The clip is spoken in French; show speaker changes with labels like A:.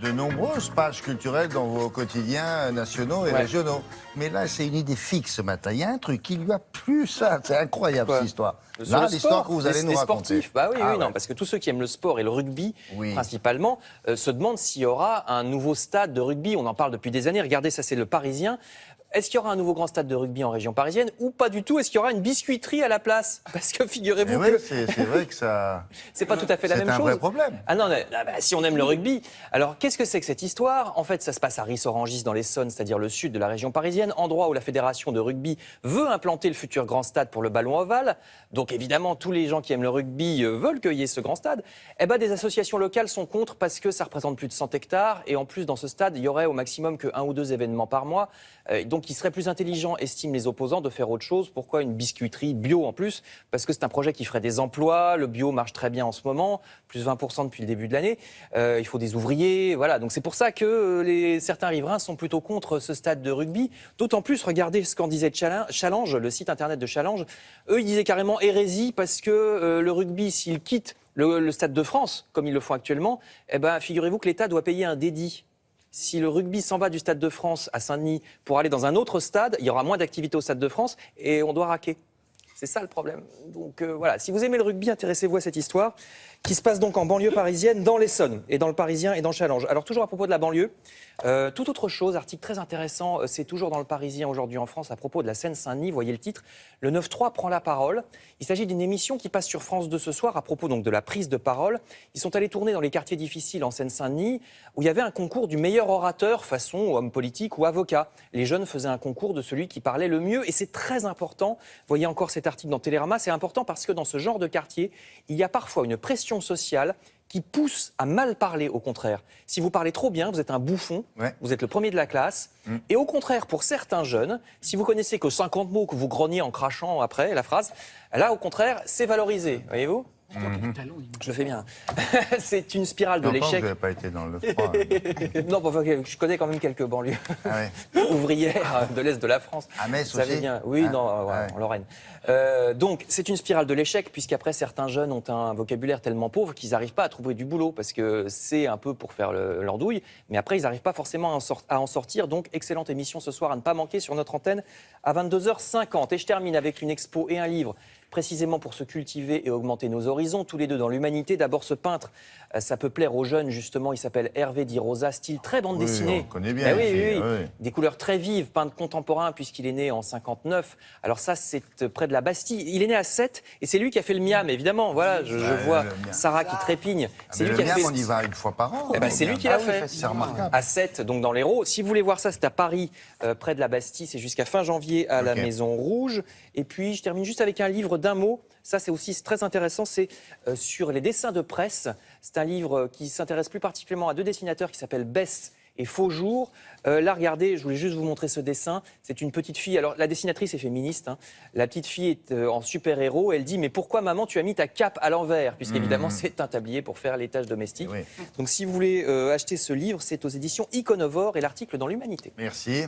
A: de nombreuses pages culturelles dans vos quotidiens nationaux et régionaux. Mais là, c'est une idée fixe ce matin. Il y a un truc qui lui a plu, ça. C'est incroyable, cette histoire.
B: Là,
A: l'histoire que vous allez nous raconter.
B: Sportifs. Bah oui, non, parce que tous ceux qui aiment le sport et le rugby, principalement, se demandent s'il y aura un nouveau stade de rugby. On en parle depuis des années. Regardez, ça, c'est le Parisien. Est-ce qu'il y aura un nouveau grand stade de rugby en région parisienne ou pas du tout? Est-ce qu'il y aura une biscuiterie à la place? Parce que figurez-vous que...
A: c'est vrai que ça...
B: C'est pas tout à fait la même chose.
A: C'est un vrai problème.
B: Ah non, si on aime le rugby. Alors, qu'est-ce que c'est que cette histoire? En fait, ça se passe à Ris-Orangis dans l'Essonne, c'est-à-dire le sud de la région parisienne, endroit où la fédération de rugby veut implanter le futur grand stade pour le ballon ovale. Donc évidemment, tous les gens qui aiment le rugby veulent qu'il y ait ce grand stade. Eh ben, des associations locales sont contre parce que ça représente plus de 100 hectares. Et en plus, dans ce stade, il y aurait au maximum que 1 ou 2 événements par mois. Donc, il serait plus intelligent, estiment les opposants, de faire autre chose. Pourquoi une biscuiterie bio en plus? Parce que c'est un projet qui ferait des emplois. Le bio marche très bien en ce moment, plus 20% depuis le début de l'année. Il faut des ouvriers, voilà. Donc c'est pour ça que certains riverains sont plutôt contre ce stade de rugby. D'autant plus, regardez ce qu'en disait Challenge, le site internet de Challenge. Eux, ils disaient carrément hérésie parce que le rugby, s'il quitte le Stade de France, comme ils le font actuellement, eh ben, figurez-vous que l'État doit payer un dédit. Si le rugby s'en va du Stade de France à Saint-Denis pour aller dans un autre stade, il y aura moins d'activité au Stade de France et on doit raquer. C'est ça le problème. Donc voilà, si vous aimez le rugby, intéressez-vous à cette histoire qui se passe donc en banlieue parisienne, dans l'Essonne, et dans le Parisien et dans le Challenge. Alors toujours à propos de la banlieue, toute autre chose, article très intéressant, c'est toujours dans le Parisien aujourd'hui en France à propos de la Seine-Saint-Denis, voyez le titre, le 9-3 prend la parole. Il s'agit d'une émission qui passe sur France 2 ce soir à propos donc de la prise de parole. Ils sont allés tourner dans les quartiers difficiles en Seine-Saint-Denis où il y avait un concours du meilleur orateur façon homme politique ou avocat. Les jeunes faisaient un concours de celui qui parlait le mieux et c'est très important. Voyez encore cet article dans Télérama, c'est important parce que dans ce genre de quartier, il y a parfois une pression sociale qui pousse à mal parler au contraire. Si vous parlez trop bien, vous êtes un bouffon, vous êtes le premier de la classe. Et au contraire, pour certains jeunes, si vous connaissez que 50 mots que vous grognez en crachant après la phrase, là au contraire, c'est valorisé, voyez-vous ? Je le fais bien. C'est une spirale de l'échec.
A: Je n'avais pas été dans le froid.
B: Non, je connais quand même quelques banlieues ouvrières de l'Est de la France.
A: À Metz
B: ça
A: aussi
B: bien. Oui, en Lorraine. Donc, c'est une spirale de l'échec, puisqu'après, certains jeunes ont un vocabulaire tellement pauvre qu'ils n'arrivent pas à trouver du boulot, parce que c'est un peu pour faire l'andouille, mais après, ils n'arrivent pas forcément à en sortir. Donc, excellente émission ce soir à ne pas manquer sur notre antenne à 22h50. Et je termine avec une expo et un livre précisément pour se cultiver et augmenter nos horizons, tous les deux dans l'humanité. D'abord, ce peintre, ça peut plaire aux jeunes, justement, il s'appelle Hervé Di Rosa, style très bande dessinée.
A: On connaît bien.
B: Oui. Des couleurs très vives, peintre contemporain, puisqu'il est né en 59. Alors ça, c'est près de la Bastille. Il est né à Sète, et c'est lui qui a fait le Miam, évidemment. Voilà, je vois Sarah qui trépigne.
A: C'est lui qui a fait... on y va une fois par an.
B: C'est lui qui l'a fait.
A: C'est remarquable.
B: À Sète, donc dans l'Hérault. Si vous voulez voir ça, c'est à Paris, près de la Bastille. C'est jusqu'à fin janvier à la Maison Rouge. Et puis, je termine juste avec un livre d'un mot. Ça, c'est aussi très intéressant, c'est sur les dessins de presse. C'est un livre qui s'intéresse plus particulièrement à 2 dessinateurs qui s'appellent Bess et Faujour. Là, regardez, je voulais juste vous montrer ce dessin. C'est une petite fille. Alors, la dessinatrice est féministe. La petite fille est en super-héros. Elle dit « Mais pourquoi, maman, tu as mis ta cape à l'envers ?» Puisqu'évidemment, c'est un tablier pour faire les tâches domestiques. Donc, si vous voulez acheter ce livre, c'est aux éditions Iconovore et l'article dans l'Humanité.
A: Merci.